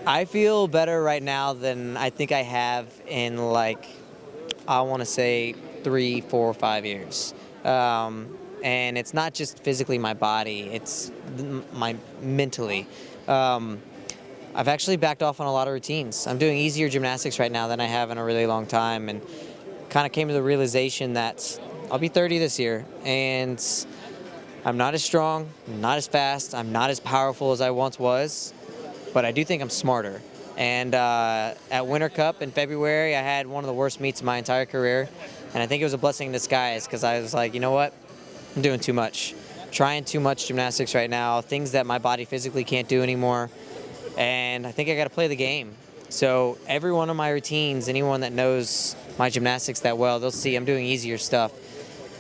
I feel better right now than I think I have in like, I want to say 3, 4, 5 years. And it's not just physically my body, it's my mentally. Um, I've actually backed off on a lot of routines. I'm doing easier gymnastics right now than I have in a really long time, and kind of came to the realization that I'll be 30 this year, and I'm not as strong, not as fast, I'm not as powerful as I once was, but I do think I'm smarter. And at Winter Cup in February, I had one of the worst meets of my entire career, and I think it was a blessing in disguise because I was like, you know what, I'm doing too much. Trying too much gymnastics right now, things that my body physically can't do anymore, and I think I got to play the game. So every one of my routines, anyone that knows my gymnastics that well, they'll see I'm doing easier stuff.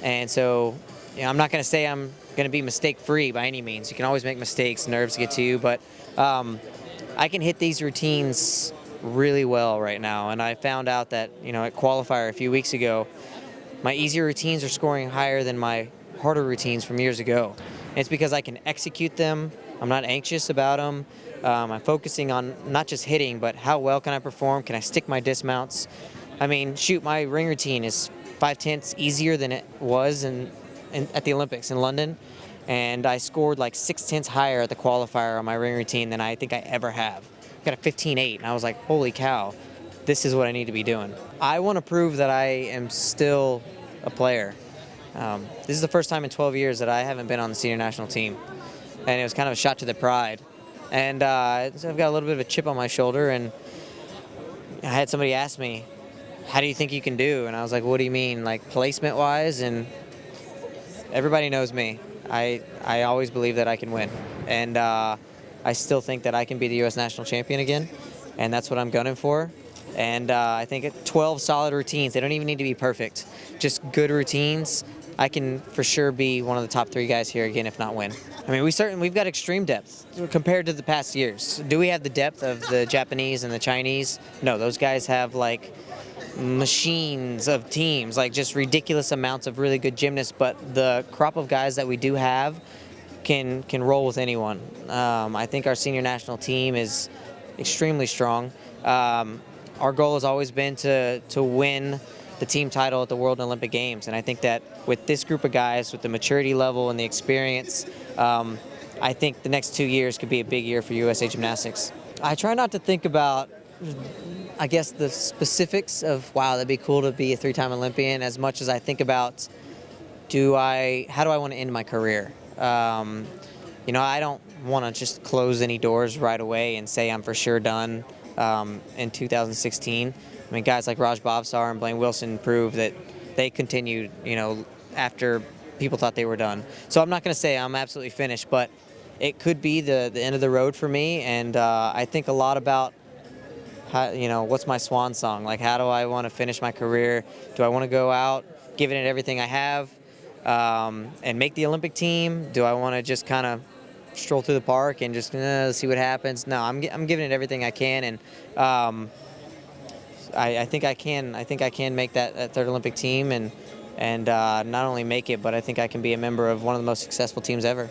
And so, I'm not going to say I'm going to be mistake-free by any means. You can always make mistakes, nerves get to you, but I can hit these routines really well right now. And I found out that, at qualifier a few weeks ago, my easier routines are scoring higher than my harder routines from years ago. And it's because I can execute them. I'm not anxious about them. I'm focusing on not just hitting, but how well can I perform? Can I stick my dismounts? I mean, shoot, my ring routine is 5/10 easier than it was at the Olympics in London. And I scored like 6/10 higher at the qualifier on my ring routine than I think I ever have. I got a 15.8, and I was like, holy cow, this is what I need to be doing. I want to prove that I am still a player. This is the first time in 12 years that I haven't been on the senior national team, and it was kind of a shot to the pride. And so I've got a little bit of a chip on my shoulder, and I had somebody ask me, how do you think you can do? And I was like, what do you mean, like placement-wise? And everybody knows me. I always believe that I can win, and I still think that I can be the U.S. national champion again, and that's what I'm gunning for. And I think 12 solid routines, they don't even need to be perfect, just good routines, I can for sure be one of the top 3 guys here again, if not win. I mean, we've got extreme depth compared to the past years. Do we have the depth of the Japanese and the Chinese? No, those guys have like machines of teams, like just ridiculous amounts of really good gymnasts, but the crop of guys that we do have can roll with anyone. I think our senior national team is extremely strong. Our goal has always been to win the team title at the World and Olympic Games, and I think that with this group of guys, with the maturity level and the experience, I think the next 2 years could be a big year for USA Gymnastics. I try not to think about, I guess, the specifics of, wow, that'd be cool to be a 3-time Olympian, as much as I think about, how do I want to end my career? I don't want to just close any doors right away and say I'm for sure done in 2016. I mean, guys like Raj Bhavsar and Blaine Wilson proved that they continued, after people thought they were done. So I'm not going to say I'm absolutely finished, but it could be the end of the road for me, and I think a lot about how, what's my swan song? Like, how do I want to finish my career? Do I want to go out, giving it everything I have, and make the Olympic team? Do I want to just kind of stroll through the park and just see what happens? No, I'm giving it everything I can, and I think I can make that 3rd Olympic team, and not only make it, but I think I can be a member of one of the most successful teams ever.